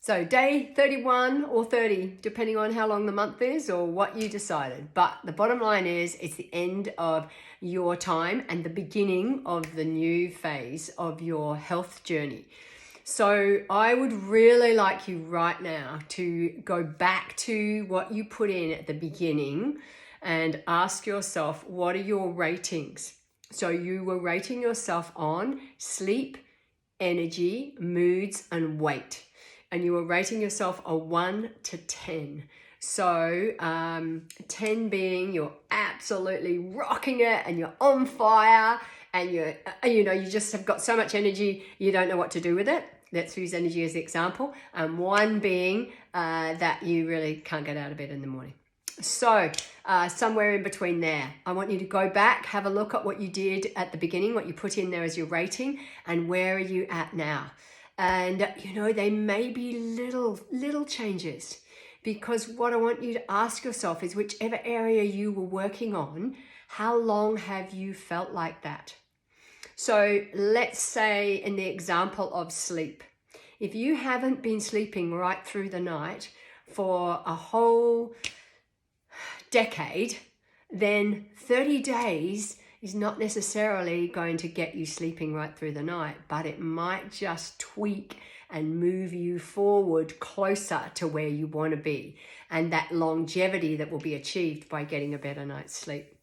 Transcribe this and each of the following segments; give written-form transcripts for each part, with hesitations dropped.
So day 31 or 30, depending on how long the month is or what you decided. But the bottom line is it's the end of your time and the beginning of the new phase of your health journey. So I would really like you right now to go back to what you put in at the beginning and ask yourself, what are your ratings? So you were rating yourself on sleep, energy, moods, and weight. And you were rating yourself a 1 to 10. So 10 being you're absolutely rocking it and you're on fire and you just have got so much energy you don't know what to do with it. Let's use energy as the example. And 1 being that you really can't get out of bed in the morning. So somewhere in between there, I want you to go back, have a look at what you did at the beginning, what you put in there as your rating, and where are you at now? And, they may be little changes, because what I want you to ask yourself is whichever area you were working on, how long have you felt like that? So let's say in the example of sleep, if you haven't been sleeping right through the night for a whole decade, then 30 days is not necessarily going to get you sleeping right through the night, but it might just tweak and move you forward closer to where you want to be and that longevity that will be achieved by getting a better night's sleep.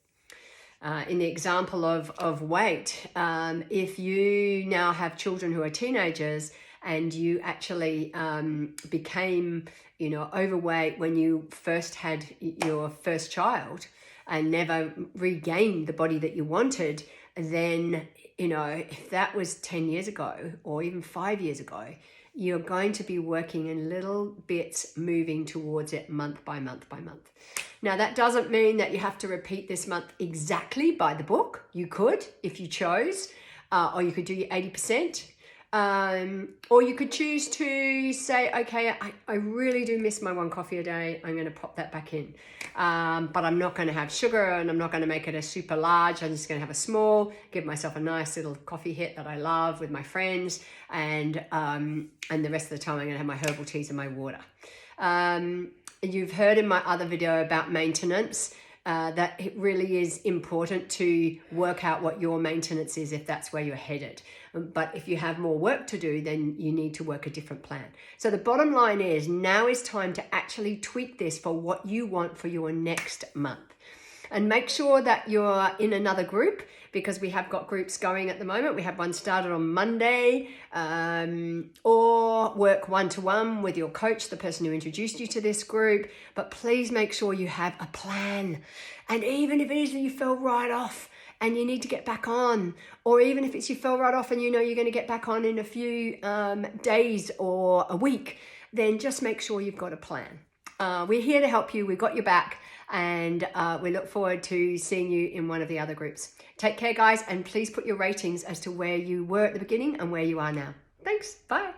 In the example of weight, if you now have children who are teenagers and you actually became overweight when you first had your first child, and never regained the body that you wanted, then, if that was 10 years ago or even 5 years ago, you're going to be working in little bits, moving towards it month by month by month. Now, that doesn't mean that you have to repeat this month exactly by the book. You could, if you chose, or you could do your 80%. Or you could choose to say, okay, I really do miss my 1 coffee a day. I'm going to pop that back in. But I'm not going to have sugar and I'm not going to make it a super large. I'm just going to have a small, give myself a nice little coffee hit that I love with my friends. And the rest of the time I'm going to have my herbal teas and my water. You've heard in my other video about maintenance. That it really is important to work out what your maintenance is if that's where you're headed. But if you have more work to do, then you need to work a different plan. So the bottom line is now is time to actually tweak this for what you want for your next month. And make sure that you're in another group, because we have got groups going at the moment. We have one started on Monday, or work one-to-one with your coach, the person who introduced you to this group. But please make sure you have a plan. And even if it is that you fell right off and you need to get back on, or even if it's you fell right off and you're going to get back on in a few days or a week, then just make sure you've got a plan. We're here to help you. We've got your back. And we look forward to seeing you in one of the other groups. Take care, guys, and please put your ratings as to where you were at the beginning and where you are now. Thanks. Bye.